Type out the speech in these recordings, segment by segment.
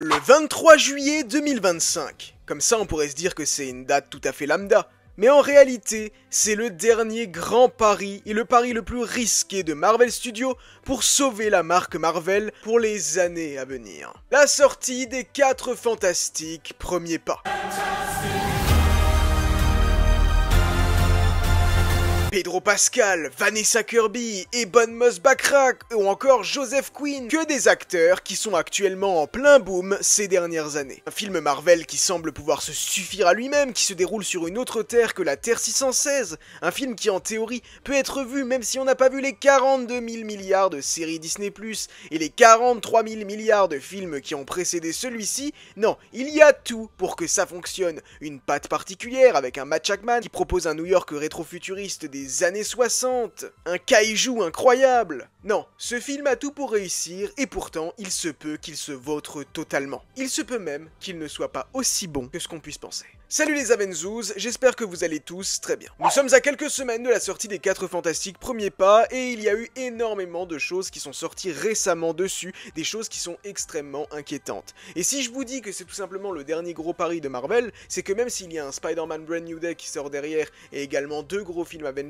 Le 23 juillet 2025. Comme ça, on pourrait se dire que c'est une date tout à fait lambda. Mais en réalité, c'est le dernier grand pari et le pari le plus risqué de Marvel Studios pour sauver la marque Marvel pour les années à venir. La sortie des 4 Fantastiques premiers pas. Pedro Pascal, Vanessa Kirby, Ebon Moss-Backrack ou encore Joseph Quinn, que des acteurs qui sont actuellement en plein boom ces dernières années. Un film Marvel qui semble pouvoir se suffire à lui-même, qui se déroule sur une autre terre que la Terre 616, un film qui en théorie peut être vu même si on n'a pas vu les 42 000 milliards de séries Disney+, et les 43 000 milliards de films qui ont précédé celui-ci. Non, il y a tout pour que ça fonctionne. Une patte particulière avec un Matt Shakman qui propose un New York rétro-futuriste des années 60, un kaiju incroyable. Non, ce film a tout pour réussir et pourtant il se peut qu'il se vautre totalement. Il se peut même qu'il ne soit pas aussi bon que ce qu'on puisse penser. Salut les Avenzous, j'espère que vous allez tous très bien. Nous sommes à quelques semaines de la sortie des 4 Fantastiques premiers pas et il y a eu énormément de choses qui sont sorties récemment dessus, des choses qui sont extrêmement inquiétantes. Et si je vous dis que c'est tout simplement le dernier gros pari de Marvel, c'est que même s'il y a un Spider-Man Brand New Day qui sort derrière et également 2 gros films Avengers,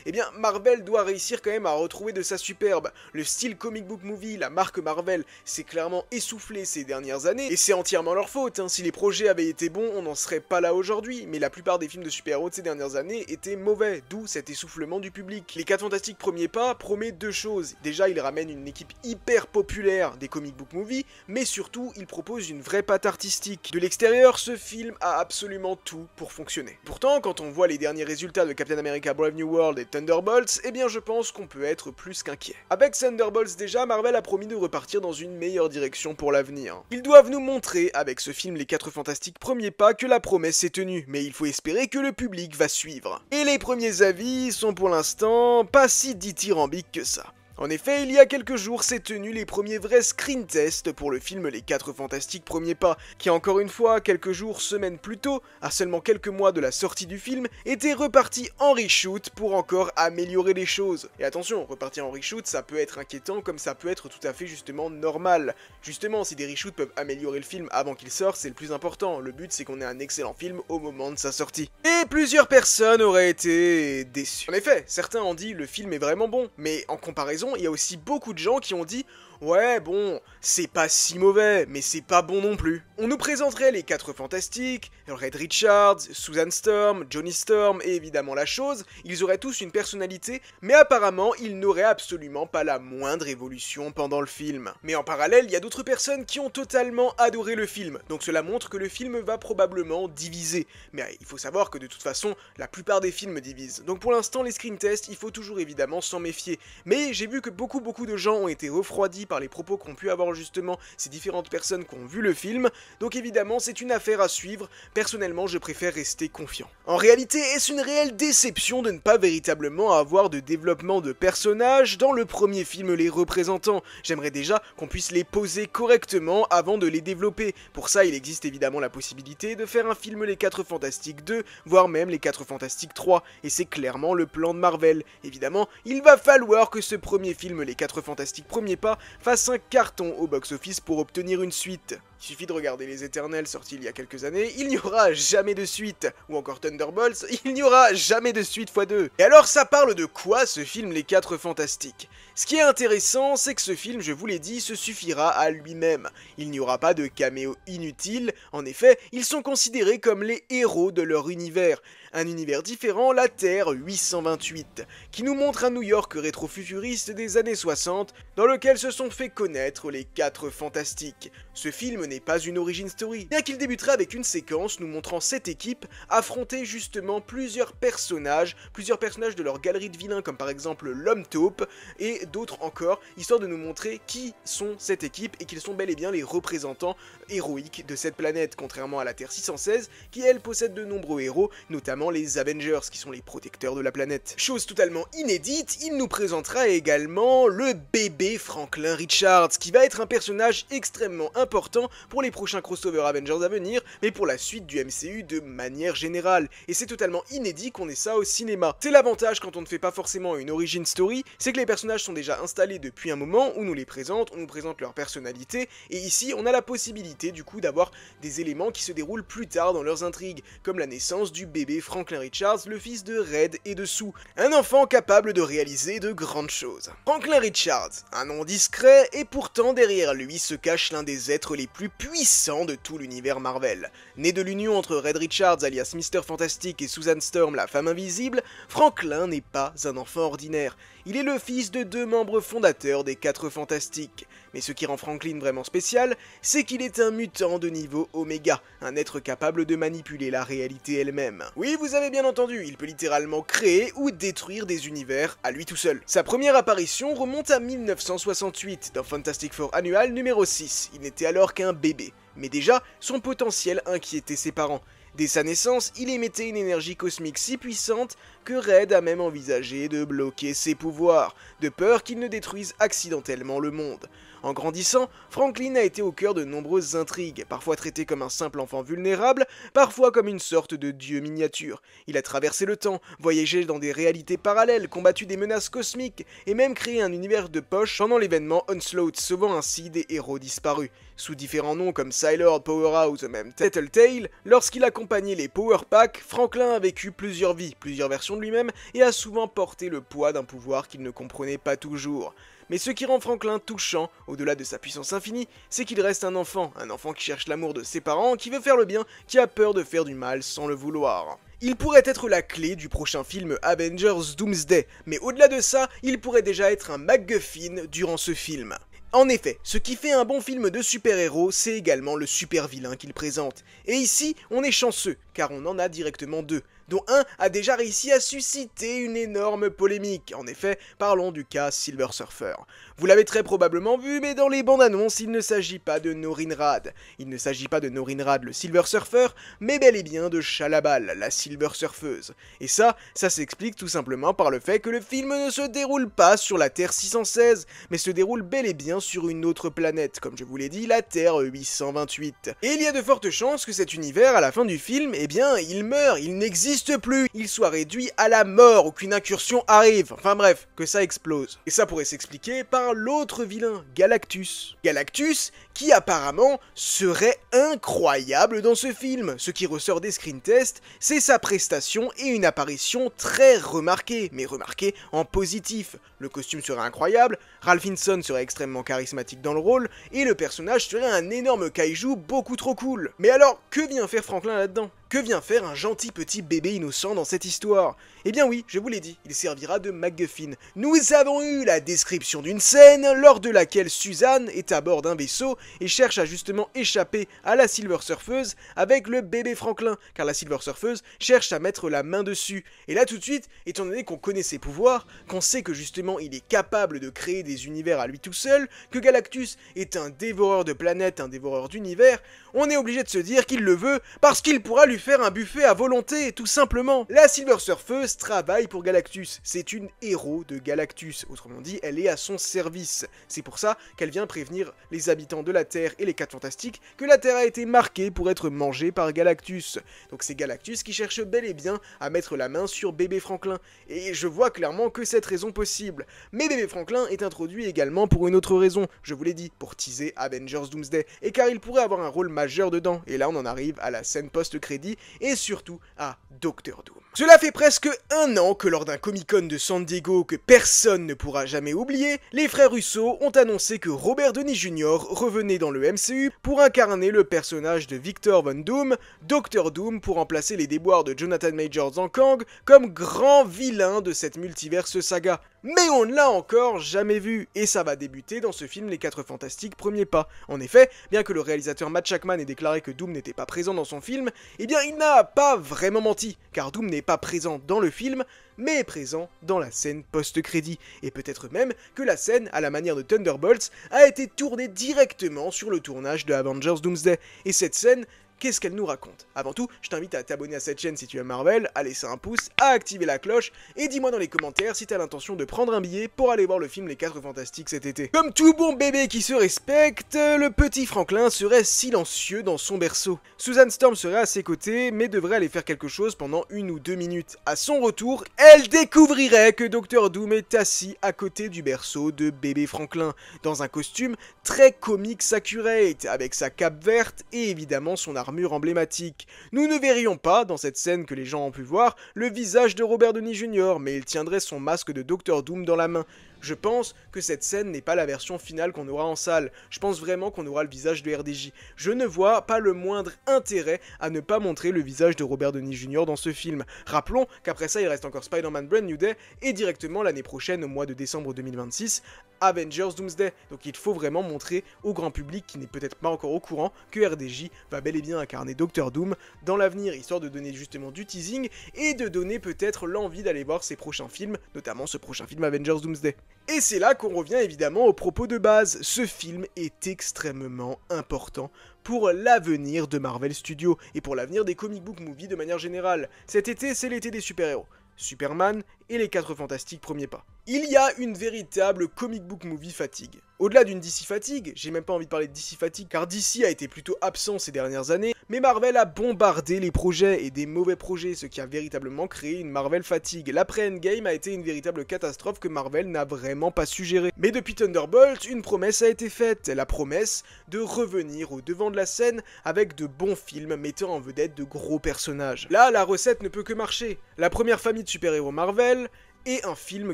eh bien Marvel doit réussir quand même à retrouver de sa superbe. Le style comic book movie, la marque Marvel, s'est clairement essoufflé ces dernières années et c'est entièrement leur faute. Si les projets avaient été bons, on n'en serait pas là aujourd'hui, mais la plupart des films de super-héros de ces dernières années étaient mauvais, d'où cet essoufflement du public. Les 4 Fantastiques premiers pas promet 2 choses. Déjà, ils ramènent une équipe hyper populaire des comic book movies, mais surtout, ils proposent une vraie patte artistique. De l'extérieur, ce film a absolument tout pour fonctionner. Pourtant, quand on voit les derniers résultats de Captain America Brave New World et Thunderbolts, eh bien je pense qu'on peut être plus qu'inquiet. Avec Thunderbolts déjà, Marvel a promis de repartir dans une meilleure direction pour l'avenir. Ils doivent nous montrer, avec ce film Les 4 Fantastiques premiers pas, que la promesse est tenue, mais il faut espérer que le public va suivre. Et les premiers avis sont pour l'instant pas si dithyrambiques que ça. En effet, il y a quelques jours s'est tenu les premiers vrais screen tests pour le film Les 4 Fantastiques premiers pas, qui encore une fois, quelques jours, semaines plus tôt, à seulement quelques mois de la sortie du film, était reparti en reshoot pour encore améliorer les choses. Et attention, repartir en reshoot, ça peut être inquiétant comme ça peut être tout à fait justement normal. Justement, si des reshoots peuvent améliorer le film avant qu'il sorte, c'est le plus important. Le but c'est qu'on ait un excellent film au moment de sa sortie. Et plusieurs personnes auraient été déçues. En effet, certains ont dit le film est vraiment bon, mais en comparaison, il y a aussi beaucoup de gens qui ont dit ouais bon, c'est pas si mauvais, mais c'est pas bon non plus. On nous présenterait les 4 Fantastiques, Reed Richards, Susan Storm, Johnny Storm et évidemment la Chose, ils auraient tous une personnalité, mais apparemment ils n'auraient absolument pas la moindre évolution pendant le film. Mais en parallèle, il y a d'autres personnes qui ont totalement adoré le film, donc cela montre que le film va probablement diviser. Mais il faut savoir que de toute façon, la plupart des films divisent. Donc pour l'instant, les screen tests, il faut toujours évidemment s'en méfier. Mais j'ai vu que beaucoup de gens ont été refroidis par les propos qu'ont pu avoir justement ces différentes personnes qui ont vu le film, donc évidemment c'est une affaire à suivre. Personnellement je préfère rester confiant. En réalité, est-ce une réelle déception de ne pas véritablement avoir de développement de personnages dans le premier film les représentant? J'aimerais déjà qu'on puisse les poser correctement avant de les développer. Pour ça il existe évidemment la possibilité de faire un film les 4 Fantastiques 2, voire même les 4 Fantastiques 3, et c'est clairement le plan de Marvel. Évidemment, il va falloir que ce premier film les 4 Fantastiques premiers pas fasse un carton au box-office pour obtenir une suite. Il suffit de regarder Les Éternels sortis il y a quelques années, il n'y aura jamais de suite. Ou encore Thunderbolts, il n'y aura jamais de suite x2. Et alors ça parle de quoi ce film Les 4 Fantastiques? Ce qui est intéressant, c'est que ce film, je vous l'ai dit, se suffira à lui-même. Il n'y aura pas de caméo inutile, en effet, ils sont considérés comme les héros de leur univers. Un univers différent, la Terre 828, qui nous montre un New York rétro-futuriste des années 60, dans lequel se sont fait connaître les 4 Fantastiques. Ce film n'est pas une origin story, bien qu'il débutera avec une séquence nous montrant cette équipe affronter justement plusieurs personnages de leur galerie de vilains, comme par exemple l'Homme Taupe, et d'autres encore, histoire de nous montrer qui sont cette équipe et qu'ils sont bel et bien les représentants héroïques de cette planète, contrairement à la Terre 616, qui elle possède de nombreux héros, notamment les Avengers, qui sont les protecteurs de la planète. Chose totalement inédite, il nous présentera également le bébé Franklin Richards, qui va être un personnage extrêmement important pour les prochains crossovers Avengers à venir, mais pour la suite du MCU de manière générale. Et c'est totalement inédit qu'on ait ça au cinéma. C'est l'avantage quand on ne fait pas forcément une origin story, c'est que les personnages sont déjà installés depuis un moment, on nous présente leur personnalité, et ici on a la possibilité du coup d'avoir des éléments qui se déroulent plus tard dans leurs intrigues, comme la naissance du bébé Franklin Richards, le fils de Red et de Sue, un enfant capable de réaliser de grandes choses. Franklin Richards, un nom discret, et pourtant derrière lui se cache l'un des êtres les plus puissants de tout l'univers Marvel. Né de l'union entre Red Richards alias Mr. Fantastic et Susan Storm, la femme invisible, Franklin n'est pas un enfant ordinaire. Il est le fils de 2 membres fondateurs des 4 Fantastiques. Mais ce qui rend Franklin vraiment spécial, c'est qu'il est un mutant de niveau Oméga, un être capable de manipuler la réalité elle-même. Oui, vous avez bien entendu, il peut littéralement créer ou détruire des univers à lui tout seul. Sa première apparition remonte à 1968 dans Fantastic Four Annual numéro 6, il n'était alors qu'un bébé. Mais déjà, son potentiel inquiétait ses parents. Dès sa naissance, il émettait une énergie cosmique si puissante que Red a même envisagé de bloquer ses pouvoirs, de peur qu'il ne détruise accidentellement le monde. En grandissant, Franklin a été au cœur de nombreuses intrigues, parfois traité comme un simple enfant vulnérable, parfois comme une sorte de dieu miniature. Il a traversé le temps, voyagé dans des réalités parallèles, combattu des menaces cosmiques, et même créé un univers de poche pendant l'événement Onslaught, sauvant ainsi des héros disparus. Sous différents noms comme Psylord, Powerhouse ou même Tattletale, lorsqu'il accompagnait les Power Pack, Franklin a vécu plusieurs vies, plusieurs versions de lui-même, et a souvent porté le poids d'un pouvoir qu'il ne comprenait pas toujours. Mais ce qui rend Franklin touchant, au-delà de sa puissance infinie, c'est qu'il reste un enfant qui cherche l'amour de ses parents, qui veut faire le bien, qui a peur de faire du mal sans le vouloir. Il pourrait être la clé du prochain film Avengers Doomsday, mais au-delà de ça, il pourrait déjà être un MacGuffin durant ce film. En effet, ce qui fait un bon film de super-héros, c'est également le super-vilain qu'il présente. Et ici, on est chanceux, car on en a directement 2, dont un a déjà réussi à susciter une énorme polémique. En effet, parlons du cas Silver Surfer. Vous l'avez très probablement vu, mais dans les bandes annonces, il ne s'agit pas de Norrin Radd. Il ne s'agit pas de Norrin Radd, le Silver Surfer, mais bel et bien de Shalla-Bal, la Silver Surfeuse. Et ça s'explique tout simplement par le fait que le film ne se déroule pas sur la Terre 616, mais se déroule bel et bien sur une autre planète, comme je vous l'ai dit, la Terre 828. Et il y a de fortes chances que cet univers, à la fin du film, eh bien, il meurt, il n'existe plus, il soit réduit à la mort ou qu'une incursion arrive, enfin bref, que ça explose. Et ça pourrait s'expliquer par l'autre vilain, Galactus. Galactus, qui apparemment serait incroyable dans ce film. Ce qui ressort des screen tests, c'est sa prestation et une apparition très remarquée, mais remarquée en positif. Le costume serait incroyable, Ralph Fiennes serait extrêmement charismatique dans le rôle, et le personnage serait un énorme kaiju beaucoup trop cool. Mais alors, que vient faire Franklin là-dedans ? Que vient faire un gentil petit bébé innocent dans cette histoire? Eh bien oui, je vous l'ai dit, il servira de MacGuffin. Nous avons eu la description d'une scène lors de laquelle Suzanne est à bord d'un vaisseau et cherche à justement échapper à la Silver Surfeuse avec le bébé Franklin, car la Silver Surfeuse cherche à mettre la main dessus. Et là tout de suite, étant donné qu'on connaît ses pouvoirs, qu'on sait que justement il est capable de créer des univers à lui tout seul, que Galactus est un dévoreur de planètes, un dévoreur d'univers, on est obligé de se dire qu'il le veut parce qu'il pourra lui faire un buffet à volonté, tout simplement. La Silver Surfeuse travaille pour Galactus, c'est une héros de Galactus, autrement dit, elle est à son service. C'est pour ça qu'elle vient prévenir les habitants de la Terre et les 4 Fantastiques que la Terre a été marquée pour être mangée par Galactus. Donc c'est Galactus qui cherche bel et bien à mettre la main sur bébé Franklin, et je vois clairement que cette raison possible. Mais bébé Franklin est introduit également pour une autre raison, je vous l'ai dit, pour teaser Avengers Doomsday, et car il pourrait avoir un rôle majeur dedans, et là on en arrive à la scène post-crédit, et surtout à Doctor Doom. Cela fait presque un an que lors d'un Comic-Con de San Diego que personne ne pourra jamais oublier, les frères Russo ont annoncé que Robert Downey Jr. revenait dans le MCU pour incarner le personnage de Victor Von Doom, Doctor Doom, pour remplacer les déboires de Jonathan Majors en Kang comme grand vilain de cette multiverse saga. Mais on ne l'a encore jamais vu, et ça va débuter dans ce film Les 4 Fantastiques Premier Pas. En effet, bien que le réalisateur Matt Shakman ait déclaré que Doom n'était pas présent dans son film, eh bien il n'a pas vraiment menti, car Doom n'est pas présent dans le film, mais est présent dans la scène post-crédit, et peut-être même que la scène, à la manière de Thunderbolts, a été tournée directement sur le tournage de Avengers Doomsday, et cette scène, qu'est-ce qu'elle nous raconte? Avant tout, je t'invite à t'abonner à cette chaîne si tu aimes Marvel, à laisser un pouce, à activer la cloche, et dis-moi dans les commentaires si t'as l'intention de prendre un billet pour aller voir le film Les 4 Fantastiques cet été. Comme tout bon bébé qui se respecte, le petit Franklin serait silencieux dans son berceau. Susan Storm serait à ses côtés, mais devrait aller faire quelque chose pendant 1 ou 2 minutes. À son retour, elle découvrirait que Dr Doom est assis à côté du berceau de bébé Franklin, dans un costume très comics accurate, avec sa cape verte et évidemment son armure emblématique. Nous ne verrions pas, dans cette scène que les gens ont pu voir, le visage de Robert Downey Jr., mais il tiendrait son masque de Dr Doom dans la main. Je pense que cette scène n'est pas la version finale qu'on aura en salle. Je pense vraiment qu'on aura le visage de RDJ. Je ne vois pas le moindre intérêt à ne pas montrer le visage de Robert Downey Jr. dans ce film. Rappelons qu'après ça, il reste encore Spider-Man Brand New Day et directement l'année prochaine, au mois de décembre 2026, Avengers Doomsday. Donc il faut vraiment montrer au grand public qui n'est peut-être pas encore au courant que RDJ va bel et bien incarner Dr Doom dans l'avenir, histoire de donner justement du teasing et de donner peut-être l'envie d'aller voir ses prochains films, notamment ce prochain film Avengers Doomsday. Et c'est là qu'on revient évidemment au propos de base, ce film est extrêmement important pour l'avenir de Marvel Studios et pour l'avenir des comic book movies de manière générale. Cet été, c'est l'été des super-héros. Superman et les 4 Fantastiques premier pas. Il y a une véritable comic book movie fatigue. Au-delà d'une DC fatigue, j'ai même pas envie de parler de DC fatigue car DC a été plutôt absent ces dernières années, mais Marvel a bombardé les projets et des mauvais projets, ce qui a véritablement créé une Marvel fatigue. L'après-Endgame a été une véritable catastrophe que Marvel n'a vraiment pas su gérer. Mais depuis Thunderbolt, une promesse a été faite, la promesse de revenir au devant de la scène avec de bons films mettant en vedette de gros personnages. Là, la recette ne peut que marcher. La première famille de super-héros Marvel, et un film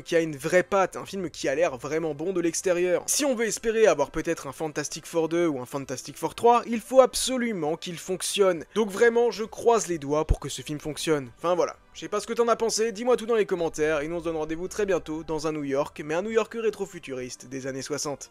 qui a une vraie patte, un film qui a l'air vraiment bon de l'extérieur. Si on veut espérer avoir peut-être un Fantastic Four 2 ou un Fantastic Four 3, il faut absolument qu'il fonctionne. Donc vraiment, je croise les doigts pour que ce film fonctionne. Enfin voilà, je sais pas ce que t'en as pensé, dis-moi tout dans les commentaires, et nous on se donne rendez-vous très bientôt dans un New York, mais un New York rétro-futuriste des années 60.